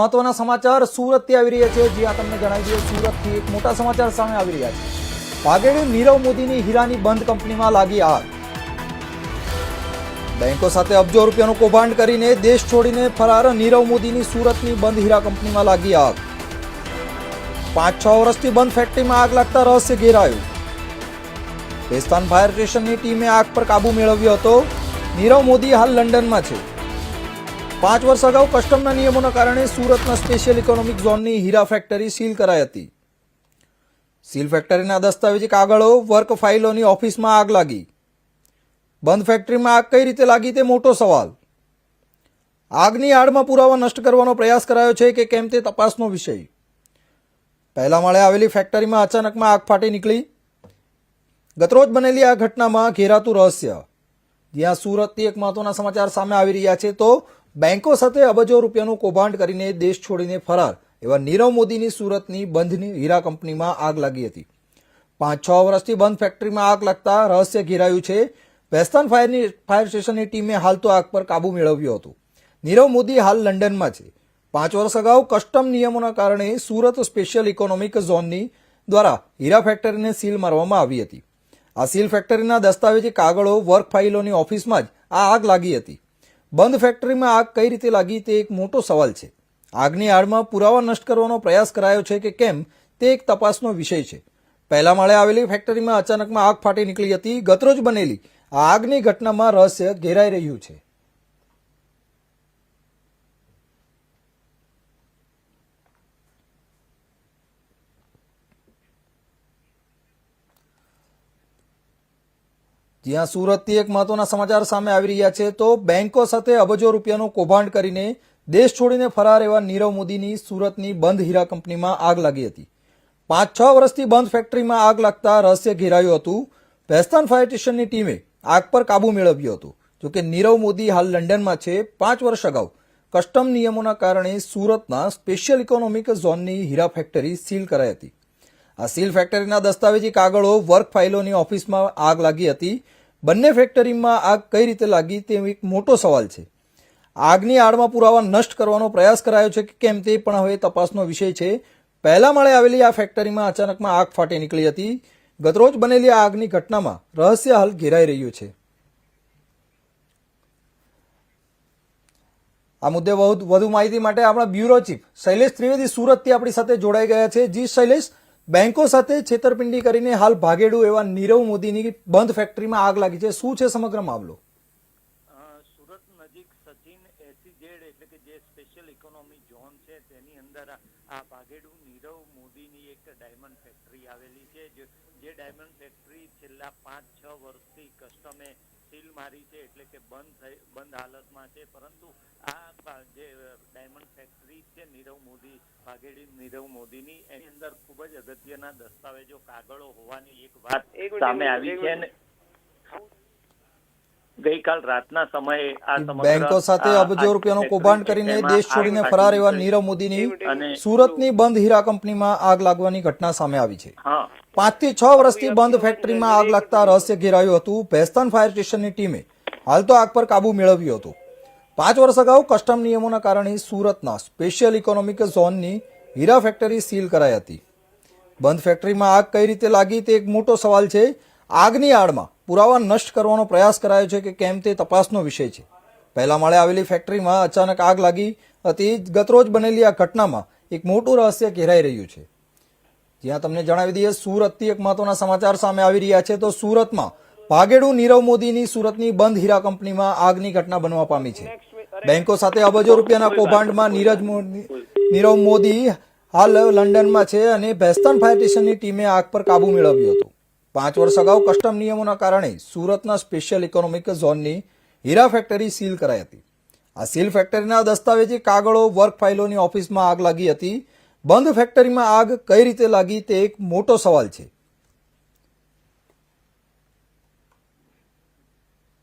મહત્વના સમાચાર સુરતથી આવી રહ્યા છે। જ્યાં તમને જણાવી દઈએ સુરતથી એક મોટા સમાચાર સામે આવી રહ્યા છે। ભાગેડુ નીરવ મોદીની હીરાની બંધ કંપનીમાં લાગી આગ। બેંકો સાથે અબજો રૂપિયાનું કૌભાંડ કરીને દેશ છોડીને ફરાર નીરવ મોદીની સુરતની બંધ હીરા કંપનીમાં લાગી આગ। 5-6 વર્ષથી બંધ ફેક્ટરીમાં આગ લાગતા રહસ્ય ઘેરાયું। ભેસ્તાન ફાયર સ્ટેશનની ટીમે આગ પર કાબુ મેળવ્યો હતો। નીરવ મોદી હાલ લંડનમાં છે। 5 વર્ષ અગાઉ કસ્ટમના નિયમોના કારણે સુરતના સ્પેશિયલ ઇકોનોમિક ઝોનની હીરા ફેક્ટરી સીલ કરાઈ હતી। સીલ ફેક્ટરીના દસ્તાવેજી કાગળો, વર્ક ફાઇલોની ઓફિસમાં આગ લાગી। બંધ ફેક્ટરીમાં આગ કઈ રીતે લાગી તે મોટો સવાલ। આગની આડમાં પુરાવા નષ્ટ કરવાનો પ્રયાસ કરાયો છે કે કેમ તે તપાસનો વિષય। પહેલા માળે આવેલી ફેક્ટરીમાં અચાનકમાં આગ ફાટી નીકળી। ગતરોજ બનેલી આ ઘટનામાં ઘેરાતું રહસ્ય। જ્યાં સુરતથી એક મહત્વના સમાચાર સામે આવી રહ્યા છે તો બેંકો સાથે અબજો રૂપિયાનું કૌભાંડ કરીને દેશ છોડીને ફરાર એવા નીરવ મોદીની સુરતની બંધની હીરા કંપનીમાં આગ લાગી હતી। 5-6 વર્ષથી બંધ ફેક્ટરીમાં આગ લાગતા રહસ્ય ઘેરાયું છે। ભેસ્તાન ફાયર સ્ટેશનની ટીમે હાલ તો આગ પર કાબુ મેળવ્યો હતો। નીરવ મોદી હાલ લંડનમાં છે। 5 વર્ષ અગાઉ કસ્ટમ નિયમોના કારણે સુરત સ્પેશિયલ ઇકોનોમિક ઝોનની દ્વારા હીરા ફેક્ટરીને સીલ મારવામાં આવી હતી। આ સીલ ફેક્ટરીના દસ્તાવેજી કાગળો, વર્ક ફાઇલોની ઓફિસમાં જ આ આગ લાગી હતી। બંધ ફેક્ટરીમાં આગ કઈ રીતે લાગી તે એક મોટો સવાલ છે। આગની આડમાં પુરાવા નષ્ટ કરવાનો પ્રયાસ કરાયો છે કે કેમ તે એક તપાસનો વિષય છે। પહેલા માળે આવેલી ફેક્ટરીમાં અચાનકમાં આગ ફાટી નીકળી હતી। ગતરોજ બનેલી આ આગની ઘટનામાં રહસ્ય ઘેરાઈ રહ્યું છે। જ્યાં સુરતથી એક મહત્વના સમાચાર સામે આવી રહ્યા છે તો બેંકો સાથે અબજો રૂપિયાનું કૌભાંડ કરીને દેશ છોડીને ફરાર એવા નીરવ મોદીની સુરતની બંધ હીરા કંપનીમાં આગ લાગી હતી। 5-6 વર્ષથી બંધ ફેક્ટરીમાં આગ લાગતા રહસ્ય ઘેરાયું હતું। ભેસ્તાન ફાયર સ્ટેશનની ટીમે આગ પર કાબુ મેળવ્યો હતો। જોકે નીરવ મોદી હાલ લંડનમાં છે। 5 વર્ષ અગાઉ કસ્ટમ નિયમોના કારણે સુરતના સ્પેશિયલ ઇકોનોમિક ઝોનની હીરા ફેક્ટરી સીલ કરાઈ હતી। આ સીલ ફેક્ટરીના દસ્તાવેજી કાગળો, વર્ક ફાઇલોની ઓફિસમાં આગ લાગી હતી। બંને ફેક્ટરીમાં આગ કઈ રીતે લાગી તે એક મોટો સવાલ છે। આગની આડમાં પુરાવા નષ્ટ કરવાનો પ્રયાસ કરાયો છે કે કેમ તે પણ હવે તપાસનો વિષય છે। પહેલા માળે આવેલી આ ફેક્ટરીમાં અચાનકમાં આગ ફાટી નીકળી હતી। ગતરોજ બનેલી આ આગની ઘટનામાં રહસ્ય હાલ ઘેરાઈ રહ્યું છે। આ મુદ્દે વધુ માહિતી માટે આપણા બ્યુરો ચીફ શૈલેષ ત્રિવેદી સુરતથી આપણી સાથે જોડાઈ ગયા છે। જી શૈલેષ, બેંકો સાથે છેતરપિંડી કરીને હાલ ભાગેડુ એવા નીરવ મોદીની બંધ ફેક્ટરીમાં આગ લાગી છે। શું છે સમગ્ર મામલો? સુરત નજીક સચિન એસીઝેડ એટલે કે જે સ્પેશિયલ ઇકોનોમી ઝોન છે તેની અંદર આ ભાગેડુ નીરવ મોદીની એક ડાયમંડ ફેક્ટરી આવેલી છે। જે ડાયમંડ ફેક્ટરી છેલ્લા 5-6 વર્ષથી કસ્ટમે સીલ મારી છે એટલે કે બંધ હાલતમાં છે। પરંતુ આ જે ડાયમંડ ફેક્ટરી છે ભાગેડુ નીરવ મોદીની એની અંદર ખૂબ જ અગત્યના દસ્તાવેજો, કાગળો હોવાની એક વાત સામે આવી છે। ગઈકાલ રાતના સમયે આ બેંકો સાથે અબજો રૂપિયાનું કૌભાંડ કરીને દેશ છોડીને ફરાર એવા નીરવ મોદીની સુરતની બંધ હીરા કંપનીમાં આગ લાગવાની ઘટના સામે આવી છે। 5 થી 6 વર્ષથી બંધ ફેક્ટરીમાં આગ લાગતા રહસ્ય ઘેરાયું હતું। ભેસ્તાન ફાયર સ્ટેશનની ટીમે હાલ તો આગ પર કાબુ મેળવ્યો હતો। 5 વર્ષ અગાઉ કસ્ટમ નિયમોના કારણે સુરતના સ્પેશિયલ ઇકોનોમિક ઝોનની હીરા ફેક્ટરી સીલ કરાઈ હતી। બંધ ફેક્ટરીમાં આગ કઈ રીતે લાગી તે એક મોટો સવાલ છે। આગની આડમાં પુરાવા નષ્ટ કરવાનો પ્રયાસ કરાયો છે કે કેમ તે તપાસનો વિષય છે। પહેલા માળે આવેલી ફેક્ટરીમાં અચાનક આગ લાગી હતી। ગતરોજ બનેલી આ ઘટનામાં એક મોટું રહસ્ય ઘેરાઈ રહ્યું છે। જ્યાં તમને જણાવી દઈએ સુરતથી એક મહત્વના સમાચાર સામે આવી રહ્યા છે તો સુરતમાં ભાગેડુ નીરવ મોદીની સુરતની બંધ હીરા કંપનીમાં આગની ઘટના બનવા પામી છે। બેંકો સાથે અબજો રૂપિયાના કૌભાંડમાં નીરવ મોદી હાલ લંડનમાં છે અને ભેસ્તાન ફાયર સ્ટેશનની ટીમે આગ પર કાબુ મેળવ્યો હતો। 5 વર્ષ અગાઉ કસ્ટમ નિયમોના કારણે સુરતના સ્પેશિયલ ઇકોનોમિક ઝોનની હીરા ફેક્ટરી સીલ કરાઈ હતી। આ સીલ ફેક્ટરીના દસ્તાવેજી કાગળો, વર્ક ફાઇલોની ઓફિસમાં આગ લાગી હતી। બંધ ફેક્ટરીમાં આગ કઈ રીતે લાગી તે એક મોટો સવાલ છે।